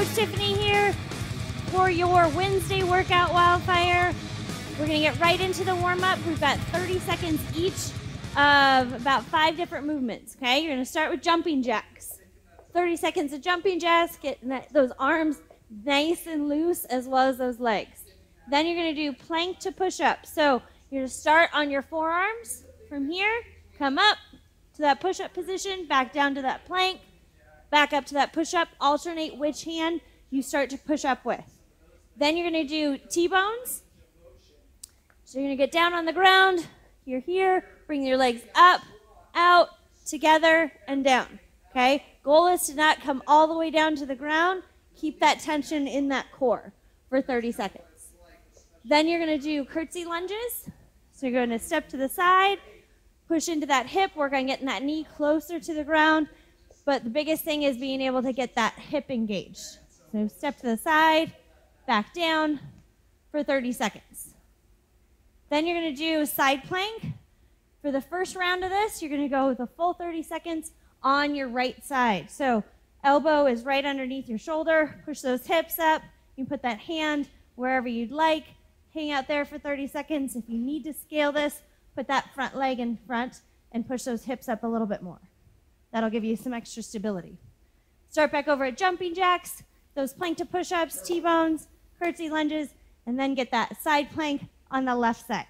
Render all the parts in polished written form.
Coach Tiffany here for your Wednesday workout, Wildfire. We're going to get right into the warm-up. We've got 30 seconds each of about 5 different movements, okay? You're going to start with jumping jacks. 30 seconds of jumping jacks, get those arms nice and loose as well as those legs. Then you're going to do plank to push-up. So you're going to start on your forearms from here, come up to that push-up position, back down to that plank, back up to that push-up, alternate which hand you start to push up with. Then you're going to do T-bones. So you're going to get down on the ground, you're here, bring your legs up, out, together, and down, okay? Goal is to not come all the way down to the ground. Keep that tension in that core for 30 seconds. Then you're going to do curtsy lunges. So you're going to step to the side, push into that hip, work on getting that knee closer to the ground. But the biggest thing is being able to get that hip engaged. So step to the side, back down for 30 seconds. Then you're going to do side plank. For the first round of this, you're going to go the full 30 seconds on your right side. So elbow is right underneath your shoulder. Push those hips up. You can put that hand wherever you'd like. Hang out there for 30 seconds. If you need to scale this, put that front leg in front and push those hips up a little bit more. That'll give you some extra stability. Start back over at jumping jacks, those plank to push-ups, T-bones, curtsy lunges, and then get that side plank on the left side.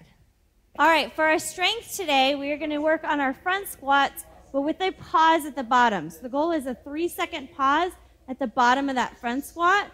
All right, for our strength today, we are going to work on our front squats, but with a pause at the bottom. So the goal is a 3-second pause at the bottom of that front squat.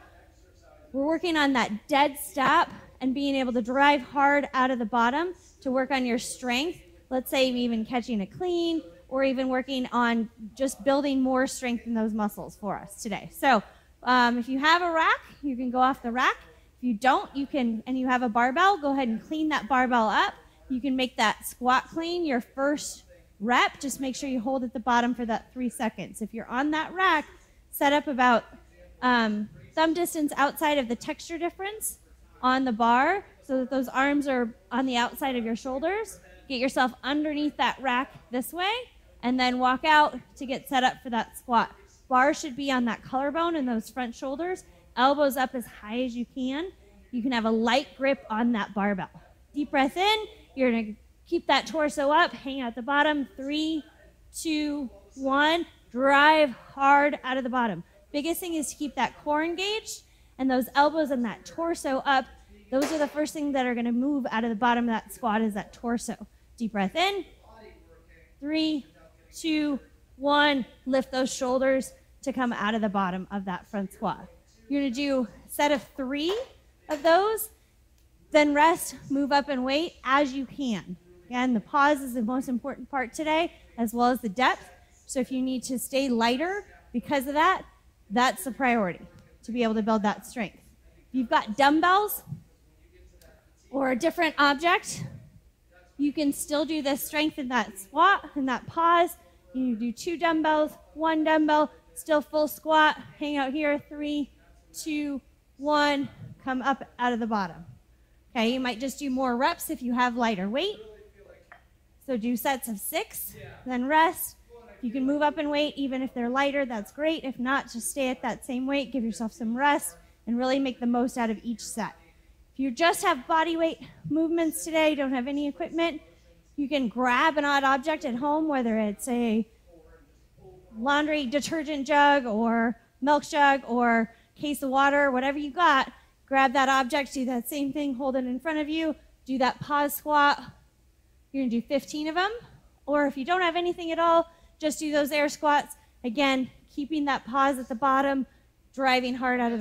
We're working on that dead stop and being able to drive hard out of the bottom to work on your strength. Let's say even catching a clean, or even working on just building more strength in those muscles for us today. So if you have a rack, you can go off the rack. If you don't, you can, and you have a barbell, go ahead and clean that barbell up. You can make that squat clean your first rep. Just make sure you hold at the bottom for that 3 seconds. If you're on that rack, set up about thumb distance outside of the texture difference on the bar so that those arms are on the outside of your shoulders. Get yourself underneath that rack this way, and then walk out to get set up for that squat. Bar should be on that collarbone and those front shoulders. Elbows up as high as you can. You can have a light grip on that barbell. Deep breath in. You're going to keep that torso up. Hang out the bottom. 3, 2, 1. Drive hard out of the bottom. Biggest thing is to keep that core engaged and those elbows and that torso up. Those are the first things that are going to move out of the bottom of that squat is that torso. Deep breath in. 3, 2, 1. Lift those shoulders to come out of the bottom of that front squat. You're going to do a set of 3 of those, then rest, move up and wait as you can. Again, the pause is the most important part today, as well as the depth. So if you need to stay lighter because of that, that's the priority, to be able to build that strength. If you've got dumbbells or a different object, you can still do this strength in that squat and that pause. You do 2 dumbbells, 1 dumbbell, still full squat. Hang out here, 3, 2, 1. Come up out of the bottom. Okay, you might just do more reps if you have lighter weight. So do sets of 6, then rest. You can move up and weight even if they're lighter, that's great. If not, just stay at that same weight, give yourself some rest, and really make the most out of each set. If you just have body weight movements today, don't have any equipment, you can grab an odd object at home, whether it's a laundry detergent jug or milk jug or case of water, whatever you got. Grab that object, do that same thing, hold it in front of you, do that pause squat. You're going to do 15 of them. Or if you don't have anything at all, just do those air squats. Again, keeping that pause at the bottom, driving hard out of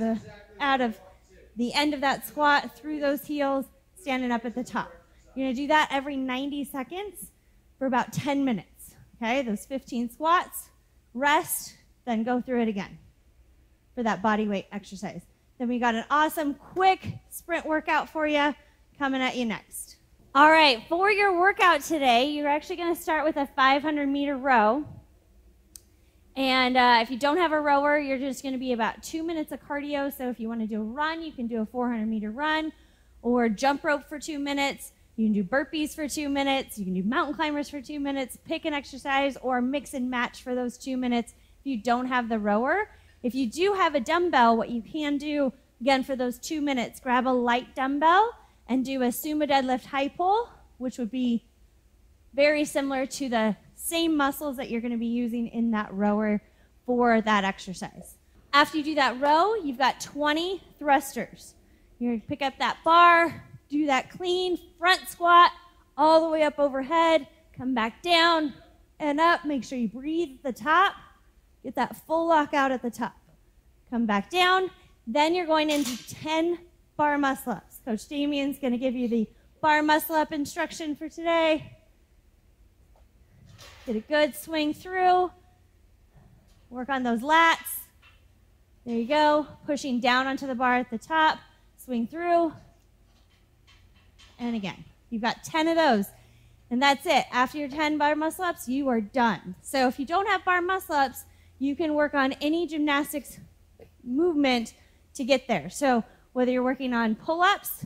the end of that squat, through those heels, standing up at the top. You're going to do that every 90 seconds for about 10 minutes. Okay, those 15 squats, rest, then go through it again for that body weight exercise. Then we got an awesome quick sprint workout for you coming at you next. All right, for your workout today, you're actually going to start with a 500-meter row. And if you don't have a rower, you're just going to be about 2 minutes of cardio. So if you want to do a run, you can do a 400-meter run, or jump rope for 2 minutes. You can do burpees for 2 minutes. You can do mountain climbers for 2 minutes. Pick an exercise or mix and match for those 2 minutes if you don't have the rower. If you do have a dumbbell, what you can do, again, for those 2 minutes, grab a light dumbbell and do a sumo deadlift high pull, which would be very similar to the same muscles that you're going to be using in that rower for that exercise. After you do that row, you've got 20 thrusters. You're going to pick up that bar, do that clean front squat all the way up overhead, come back down and up. Make sure you breathe at the top. Get that full lockout at the top. Come back down. Then you're going into 10 bar muscle ups. Coach Damien's going to give you the bar muscle up instruction for today. Get a good swing through. Work on those lats. There you go. Pushing down onto the bar at the top. Swing through. And again, you've got 10 of those. And that's it. After your 10 bar muscle ups, you are done. So if you don't have bar muscle ups, you can work on any gymnastics movement to get there. So whether you're working on pull-ups,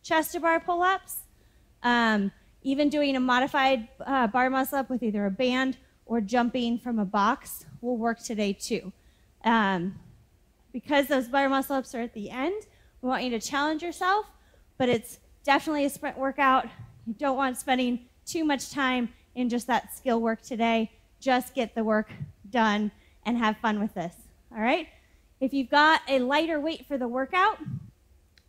chest to bar pull-ups, even doing a modified bar muscle up with either a band or jumping from a box will work today too. Because those bar muscle ups are at the end, we want you to challenge yourself, but it's definitely a sprint workout. You don't want spending too much time in just that skill work today. Just get the work done and have fun with this, all right? If you've got a lighter weight for the workout,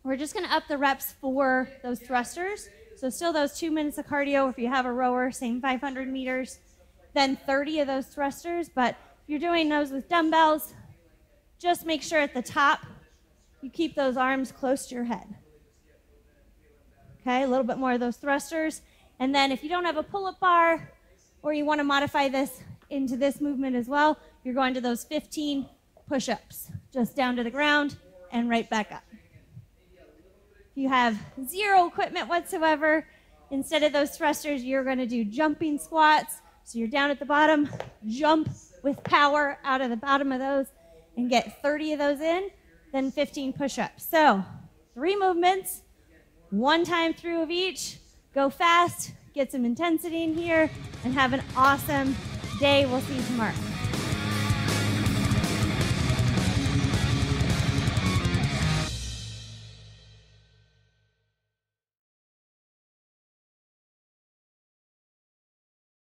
we're just gonna up the reps for those thrusters. So still those 2 minutes of cardio. If you have a rower, same 500 meters, then 30 of those thrusters. But if you're doing those with dumbbells, just make sure at the top you keep those arms close to your head. Okay, a little bit more of those thrusters. And then if you don't have a pull-up bar or you want to modify this into this movement as well, you're going to those 15 push-ups, just down to the ground and right back up. If you have zero equipment whatsoever, instead of those thrusters, you're going to do jumping squats. So you're down at the bottom, jump with power out of the bottom of those and get 30 of those in, then 15 push-ups. So 3 movements, 1 time through of each. Go fast, get some intensity in here, and have an awesome day. We'll see you tomorrow.